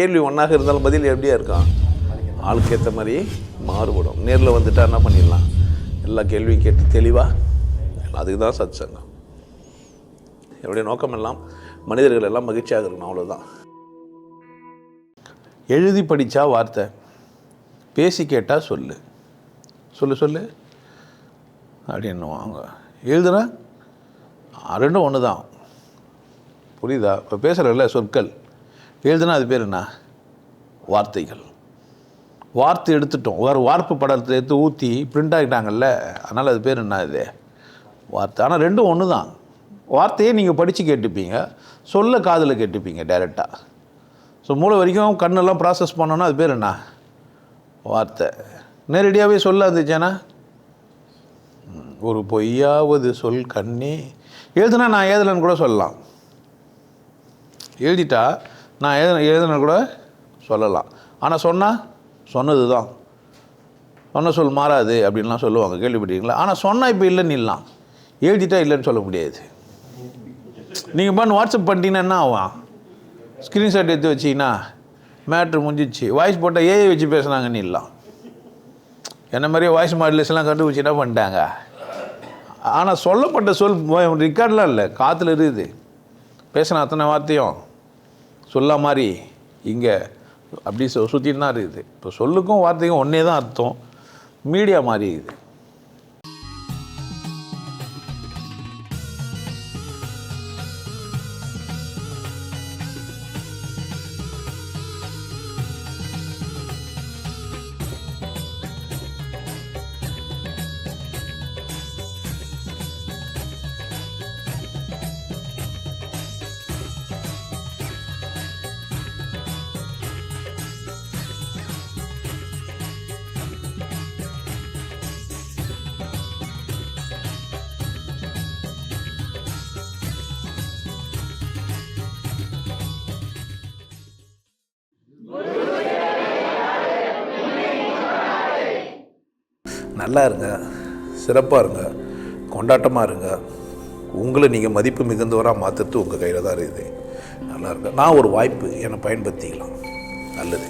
கேள்வி ஒன்றாக இருந்தாலும் பதில் எப்படியா இருக்கான், ஆளுக்கு ஏற்ற மாதிரி மாறுபடும். நேரில் வந்துட்டால் என்ன பண்ணிடலாம், எல்லா கேள்வியும் கேட்டு தெளிவாக. அதுக்கு தான் சத் சங்கம். என்னுடைய நோக்கம் எல்லாம் மனிதர்கள் எல்லாம் மகிழ்ச்சியாக இருக்கணும், அவ்வளோதான். எழுதி படித்தா வார்த்தை, பேசி கேட்டால் சொல்லு சொல்லு சொல்லு அப்படின்னுவாங்க. எழுதுனா ரெண்டும் ஒன்று தான், புரியுதா? இப்போ பேசுகிறல்ல சொற்கள், எழுதுனா அது பேர் என்ன, வார்த்தைகள். வார்த்தை எடுத்துட்டோம், ஒரு வார்ப்பு படத்தை எடுத்து ஊற்றி பிரிண்ட் ஆகிட்டாங்கல்ல, அதனால் அது பேர் என்ன, இது வார்த்தை. ஆனால் ரெண்டும் ஒன்று தான். வார்த்தையே நீங்கள் படித்து கேட்டுப்பீங்க, சொல்ல காதில் கேட்டுப்பீங்க டைரெக்டாக. ஸோ மூளை வரைக்கும் கண்ணெல்லாம் ப்ராசஸ் பண்ணோன்னா அது பேர் என்ன, வார்த்தை. நேரடியாகவே சொல்ல இருந்துச்சேன்னா, ஒரு பொய்யாவது சொல் கண்ணே. எழுதுனா நான் எழுதலைன்னு கூட சொல்லலாம், எழுதிட்டா நான் எழுதுனேன்னு கூட சொல்லலாம். ஆனால் சொன்னால் சொன்னது தான், சொன்ன சொல் மாறாது அப்படின்லாம் சொல்லுவாங்க, கேள்விப்பட்டீங்களா? ஆனால் சொன்னால் இப்போ இல்லைன்னு இல்லாம், எழுதிட்டா இல்லைன்னு சொல்ல முடியாது. நீங்கள் பண்ண வாட்ஸ்அப் பண்ணிட்டீங்கன்னா என்ன ஆகும், ஸ்க்ரீன்ஷாட் எடுத்து வச்சிங்கன்னா மேட்ரு முடிஞ்சிச்சு. வாய்ஸ் போட்டால் ஏஐ வச்சு பேசுனாங்கன்னு இல்லாம். என்ன மாதிரியே வாய்ஸ் மாடுலேஷன்லாம் கண்டுபிடிச்சி என்ன பண்ணிட்டாங்க. ஆனால் சொல்லப்பட்ட சொல் ரெக்கார்டெலாம் இல்லை, காற்றுல இருக்குது. பேசின அத்தனை வார்த்தையும் சொல்ல மாதிரி இங்கே அப்படி சுற்றின்னு தான் இருக்குது. இப்போ சொல்லுக்கும் வார்த்தைக்கும் ஒன்றே தான் அர்த்தம், மீடியா மாதிரி இருக்குது. நல்லா இருங்க, சிறப்பாக இருங்க, கொண்டாட்டமாக இருங்க. உங்களை நீங்கள் மதிப்பு மிகுந்தவராக மாற்றுறது உங்கள் கையில் தான் இருக்குது. நல்லா இருங்க. நான் ஒரு வாய்ப்பு என்னை பயன்படுத்திக்கலாம். நல்லது.